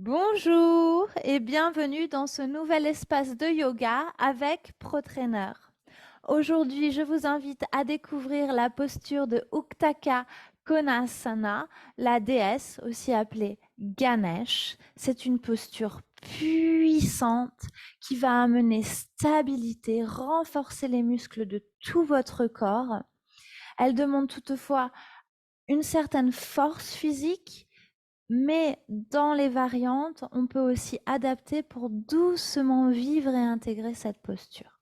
Bonjour et bienvenue dans ce nouvel espace de yoga avec ProTrainer. Aujourd'hui, je vous invite à découvrir la posture de Uttaka Konasana, la déesse, aussi appelée Ganesh. C'est une posture puissante qui va amener stabilité, renforcer les muscles de tout votre corps. Elle demande toutefois une certaine force physique, mais dans les variantes, on peut aussi adapter pour doucement vivre et intégrer cette posture.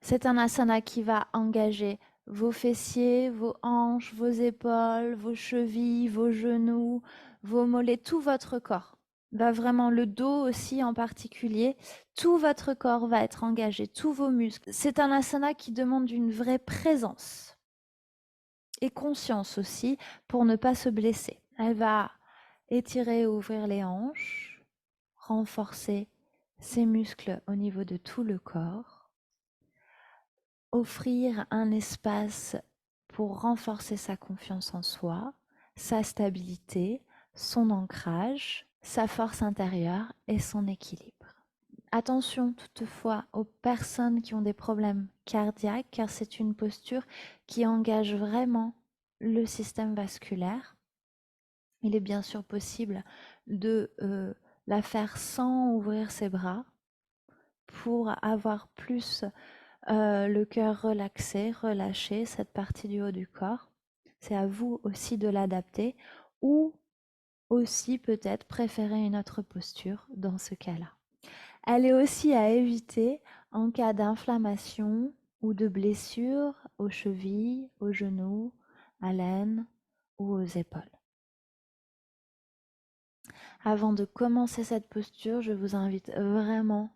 C'est un asana qui va engager vos fessiers, vos hanches, vos épaules, vos chevilles, vos genoux, vos mollets, tout votre corps. Va vraiment le dos aussi en particulier. Tout votre corps va être engagé, tous vos muscles. C'est un asana qui demande une vraie présence et conscience aussi pour ne pas se blesser. Elle va étirer et ouvrir les hanches, renforcer ses muscles au niveau de tout le corps, offrir un espace pour renforcer sa confiance en soi, sa stabilité, son ancrage, sa force intérieure et son équilibre. Attention toutefois aux personnes qui ont des problèmes cardiaques, car c'est une posture qui engage vraiment le système vasculaire. Il est bien sûr possible de la faire sans ouvrir ses bras pour avoir plus le cœur relaxé, relâché, cette partie du haut du corps. C'est à vous aussi de l'adapter ou aussi peut-être préférer une autre posture dans ce cas-là. Elle est aussi à éviter en cas d'inflammation ou de blessure aux chevilles, aux genoux, à l'aine ou aux épaules. Avant de commencer cette posture, je vous invite vraiment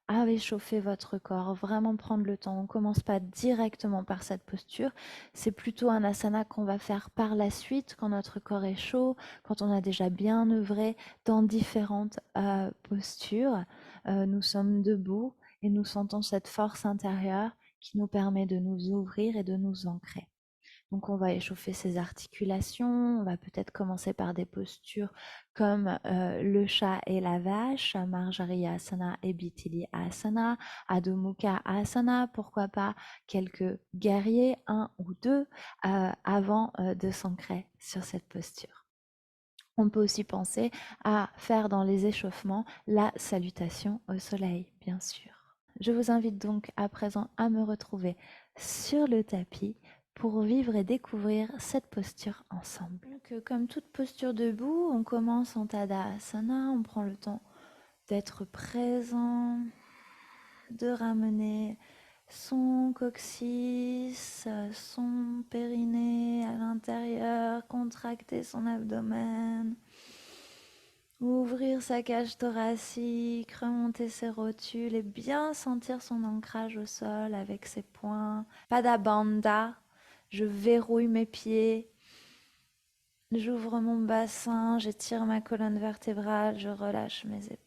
à réchauffer votre corps, vraiment prendre le temps. On ne commence pas directement par cette posture. C'est plutôt un asana qu'on va faire par la suite quand notre corps est chaud, quand on a déjà bien œuvré dans différentes postures. Nous sommes debout et nous sentons cette force intérieure qui nous permet de nous ouvrir et de nous ancrer. Donc on va échauffer ses articulations, on va peut-être commencer par des postures comme le chat et la vache, Marjariyasana et Asana, Adho Asana, pourquoi pas quelques guerriers, un ou deux, avant de s'ancrer sur cette posture. On peut aussi penser à faire dans les échauffements la salutation au soleil, bien sûr. Je vous invite donc à présent à me retrouver sur le tapis pour vivre et découvrir cette posture ensemble. Donc, comme toute posture debout, on commence en Tadasana, on prend le temps d'être présent, de ramener son coccyx, son périnée à l'intérieur, contracter son abdomen, ouvrir sa cage thoracique, remonter ses rotules et bien sentir son ancrage au sol avec ses poings. Pada Bandha, je verrouille mes pieds, j'ouvre mon bassin, j'étire ma colonne vertébrale, je relâche mes épaules.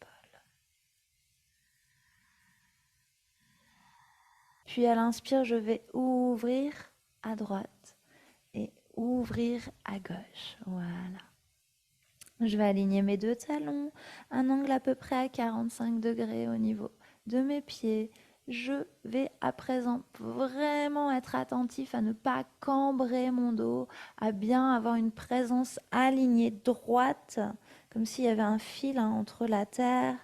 Puis à l'inspire, je vais ouvrir à droite et ouvrir à gauche. Voilà. Je vais aligner mes deux talons, un angle à peu près à 45 degrés au niveau de mes pieds. Je vais à présent vraiment être attentif à ne pas cambrer mon dos, à bien avoir une présence alignée droite, comme s'il y avait un fil entre la terre,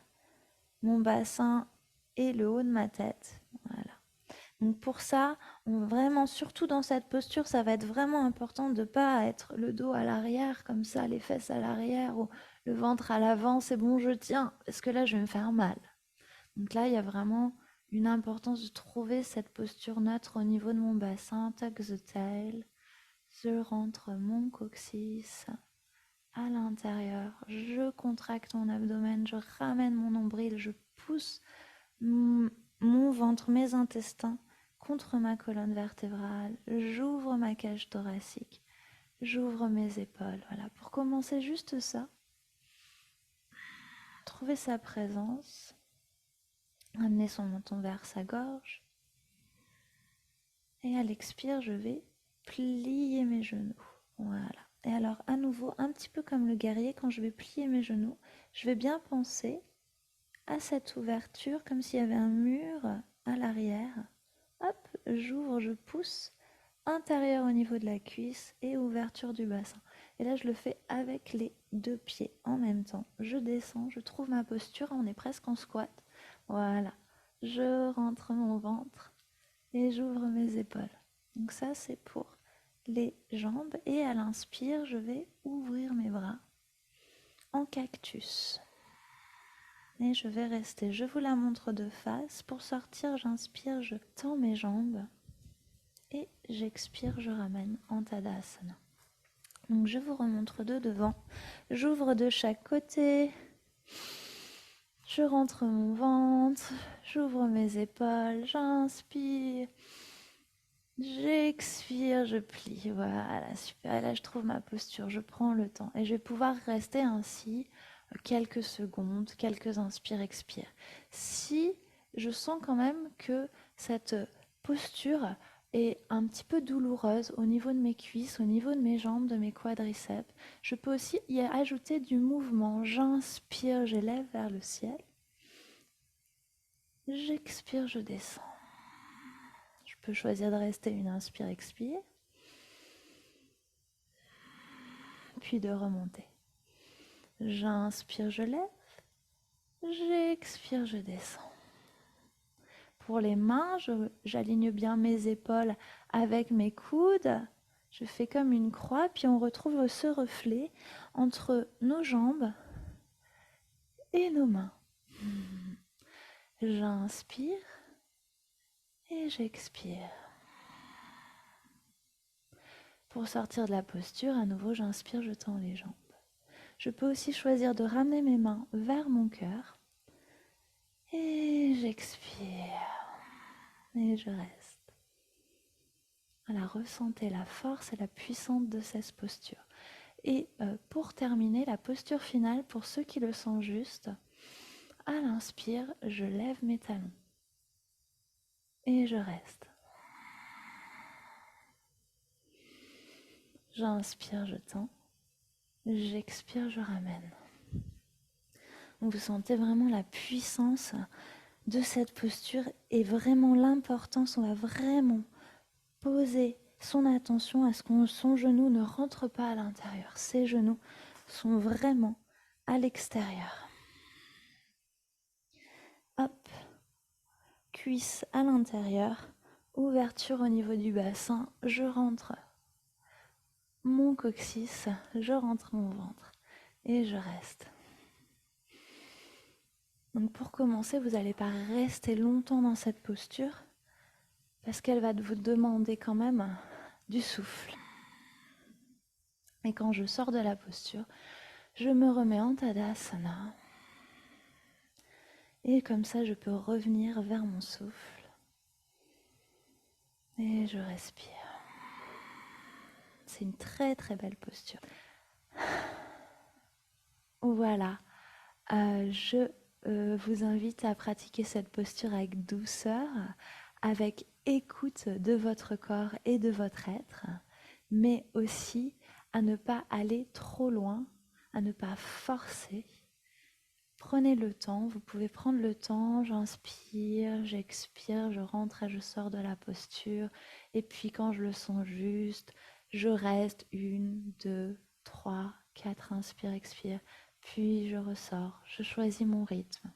mon bassin et le haut de ma tête. Voilà. Donc pour ça, vraiment, surtout dans cette posture, ça va être vraiment important de ne pas être le dos à l'arrière, comme ça, les fesses à l'arrière ou le ventre à l'avant. C'est bon, je tiens, parce que là, je vais me faire mal. Donc là, il y a vraiment une importance de trouver cette posture neutre au niveau de mon bassin. Tuck the tail. Je rentre mon coccyx à l'intérieur. Je contracte mon abdomen, je ramène mon nombril, je pousse mon ventre, mes intestins contre ma colonne vertébrale, j'ouvre ma cage thoracique, j'ouvre mes épaules. Voilà, pour commencer juste ça, trouver sa présence, amener son menton vers sa gorge. Et à l'expire, je vais plier mes genoux. Voilà. Et alors, à nouveau, un petit peu comme le guerrier, quand je vais plier mes genoux, je vais bien penser à cette ouverture, comme s'il y avait un mur à l'arrière. Hop, j'ouvre, je pousse, intérieur au niveau de la cuisse et ouverture du bassin. Et là, je le fais avec les deux pieds en même temps. Je descends, je trouve ma posture, on est presque en squat. Voilà, je rentre mon ventre et j'ouvre mes épaules. Donc ça, c'est pour les jambes. Et à l'inspire, je vais ouvrir mes bras en cactus. Et je vais rester. Je vous la montre de face. Pour sortir, j'inspire, je tends mes jambes. Et j'expire, je ramène en Tadasana. Donc je vous remontre de devant. J'ouvre de chaque côté. Je rentre mon ventre. J'ouvre mes épaules. J'inspire. J'expire, je plie. Voilà, super. Et là, je trouve ma posture. Je prends le temps. Et je vais pouvoir rester ainsi quelques secondes, quelques inspires, expires. Si je sens quand même que cette posture est un petit peu douloureuse au niveau de mes cuisses, au niveau de mes jambes, de mes quadriceps, je peux aussi y ajouter du mouvement. J'inspire, j'élève vers le ciel. J'expire, je descends. Je peux choisir de rester une inspire, expire, puis de remonter. J'inspire, je lève. J'expire, je descends. Pour les mains, j'aligne bien mes épaules avec mes coudes. Je fais comme une croix, puis on retrouve ce reflet entre nos jambes et nos mains. J'inspire et j'expire. Pour sortir de la posture, à nouveau, j'inspire, je tends les jambes. Je peux aussi choisir de ramener mes mains vers mon cœur. Et j'expire. Et je reste. Voilà, ressentez la force et la puissance de cette posture. Et pour terminer, la posture finale, pour ceux qui le sentent juste, à l'inspire, je lève mes talons. Et je reste. J'inspire, je tends. J'expire, je ramène. Vous sentez vraiment la puissance de cette posture et vraiment l'importance, on va vraiment poser son attention à ce que son genou ne rentre pas à l'intérieur. Ses genoux sont vraiment à l'extérieur. Hop, cuisse à l'intérieur, ouverture au niveau du bassin, je rentre mon coccyx, je rentre mon ventre et je reste. Donc pour commencer, vous n'allez pas rester longtemps dans cette posture parce qu'elle va vous demander quand même du souffle. Et quand je sors de la posture, je me remets en Tadasana. Et comme ça, je peux revenir vers mon souffle. Et je respire. C'est une très très belle posture. Voilà. Je vous invite à pratiquer cette posture avec douceur, avec écoute de votre corps et de votre être, mais aussi à ne pas aller trop loin, à ne pas forcer. Prenez le temps, vous pouvez prendre le temps, j'inspire, j'expire, je rentre et je sors de la posture. Et puis quand je le sens juste, je reste 1, 2, 3, 4, inspire, expire. Puis je ressors, je choisis mon rythme.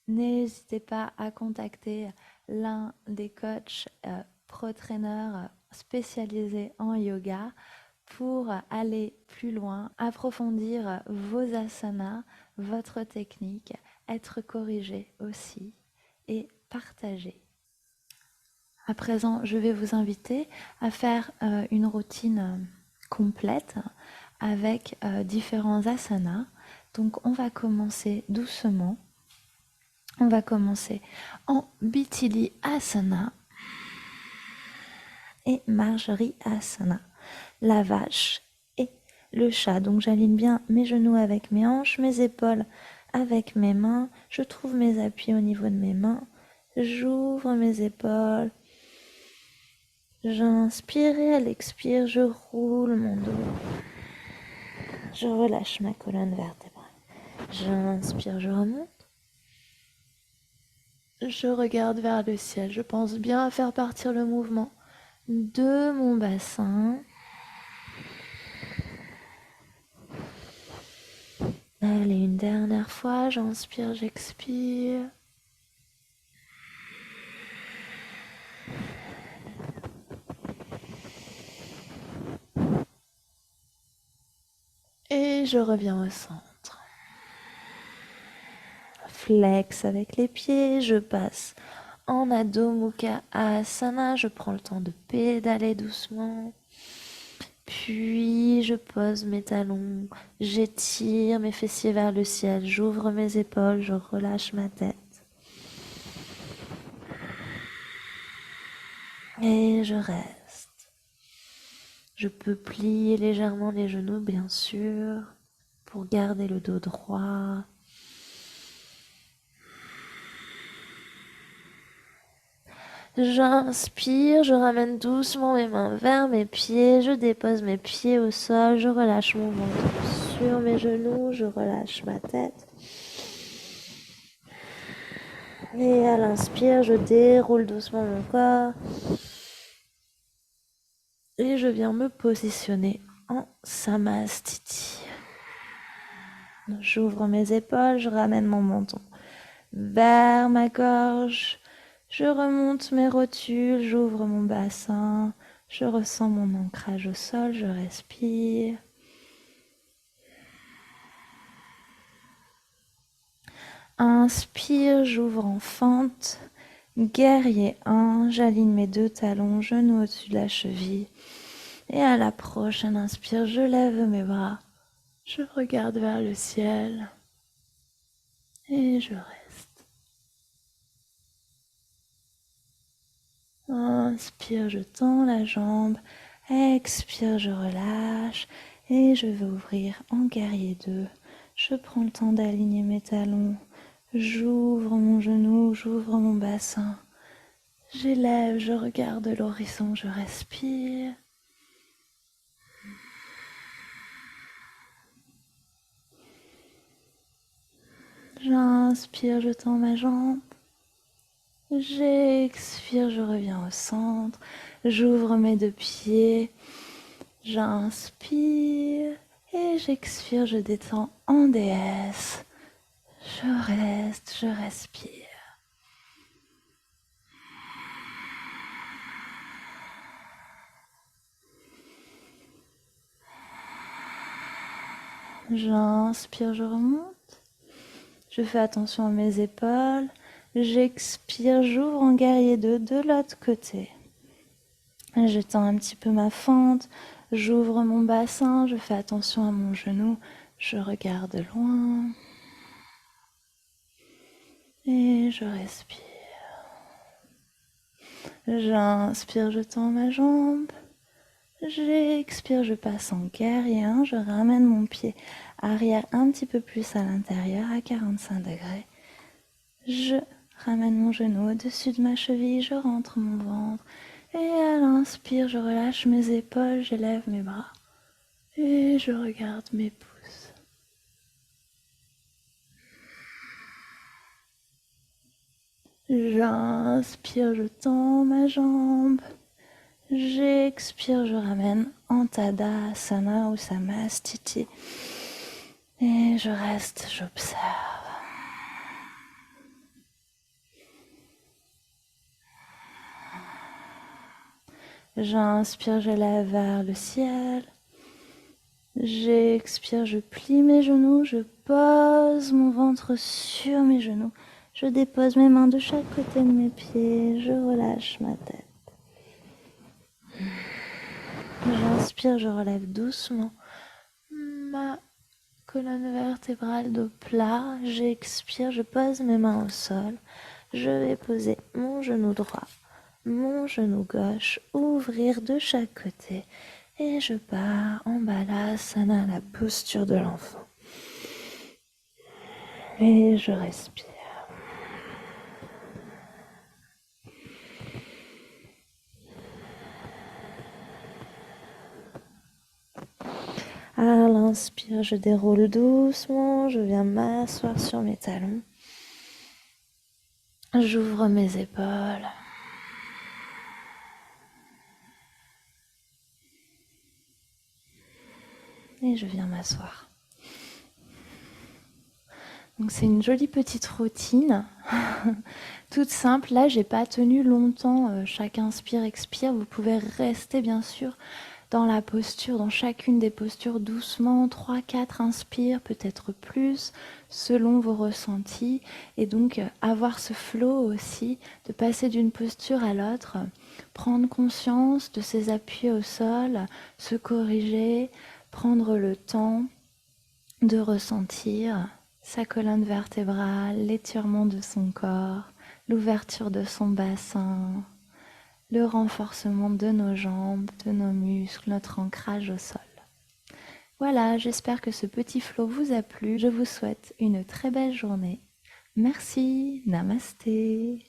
N'hésitez pas à contacter l'un des coachs pro-trainers spécialisés en yoga pour aller plus loin, approfondir vos asanas, votre technique, être corrigé aussi et partager. À présent, je vais vous inviter à faire une routine complète avec différents asanas. Donc on va commencer doucement. On va commencer en Bithili Asana et Marjorie Asana. La vache et le chat. Donc j'aligne bien mes genoux avec mes hanches, mes épaules avec mes mains. Je trouve mes appuis au niveau de mes mains. J'ouvre mes épaules. J'inspire et à l'expire, je roule mon dos. Je relâche ma colonne vertébrale. J'inspire, je remonte. Je regarde vers le ciel. Je pense bien à faire partir le mouvement de mon bassin. Allez, une dernière fois. J'inspire, j'expire. Et je reviens au centre. Flex avec les pieds, je passe en Adho Mukha Asana, je prends le temps de pédaler doucement. Puis je pose mes talons, j'étire mes fessiers vers le ciel, j'ouvre mes épaules, je relâche ma tête. Et je reste. Je peux plier légèrement les genoux, bien sûr, pour garder le dos droit. J'inspire, je ramène doucement mes mains vers mes pieds, je dépose mes pieds au sol, je relâche mon ventre sur mes genoux, je relâche ma tête. Et à l'inspire, je déroule doucement mon corps. Et je viens me positionner en Samastiti. J'ouvre mes épaules, je ramène mon menton vers ma gorge. Je remonte mes rotules, j'ouvre mon bassin. Je ressens mon ancrage au sol, je respire. Inspire, j'ouvre en fente. Guerrier 1, j'aligne mes deux talons, genoux au-dessus de la cheville. Et à la prochaine inspire, je lève mes bras. Je regarde vers le ciel. Et je reste. Inspire, je tends la jambe. Expire, je relâche. Et je vais ouvrir en guerrier 2. Je prends le temps d'aligner mes talons. J'ouvre mon genou, j'ouvre mon bassin. J'élève, je regarde l'horizon, je respire. J'inspire, je tends ma jambe. J'expire, je reviens au centre. J'ouvre mes deux pieds. J'inspire et j'expire, je détends en déesse. Je reste, je respire. J'inspire, je remonte. Je fais attention à mes épaules. J'expire, j'ouvre en guerrier 2 de l'autre côté. Je tends un petit peu ma fente. J'ouvre mon bassin. Je fais attention à mon genou. Je regarde loin. Et je respire. J'inspire, je tends ma jambe. J'expire, je passe en guerrier 1. Je ramène mon pied arrière un petit peu plus à l'intérieur à 45 degrés. Je ramène mon genou au-dessus de ma cheville. Je rentre mon ventre. Et à l'inspire, je relâche mes épaules. J'élève mes bras. Et je regarde mes pouces. J'inspire, je tends ma jambe. J'expire, je ramène en Tadasana ou Samastiti. Et je reste, j'observe. J'inspire, je lève vers le ciel. J'expire, je plie mes genoux. Je pose mon ventre sur mes genoux. Je dépose mes mains de chaque côté de mes pieds. Je relâche ma tête. J'inspire, je relève doucement ma colonne vertébrale de plat. J'expire, je pose mes mains au sol. Je vais poser mon genou droit, mon genou gauche, ouvrir de chaque côté. Et je pars en balasana, la posture de l'enfant. Et je respire. À l'inspire, je déroule doucement, je viens m'asseoir sur mes talons. J'ouvre mes épaules. Et je viens m'asseoir. Donc c'est une jolie petite routine, toute simple. Là, j'ai pas tenu longtemps. Chaque inspire, expire. Vous pouvez rester bien sûr dans la posture, dans chacune des postures doucement, 3-4 inspires, peut-être plus, selon vos ressentis. Et donc avoir ce flow aussi, de passer d'une posture à l'autre, prendre conscience de ses appuis au sol, se corriger, prendre le temps de ressentir sa colonne vertébrale, l'étirement de son corps, l'ouverture de son bassin, le renforcement de nos jambes, de nos muscles, notre ancrage au sol. Voilà, j'espère que ce petit flow vous a plu. Je vous souhaite une très belle journée. Merci, namasté.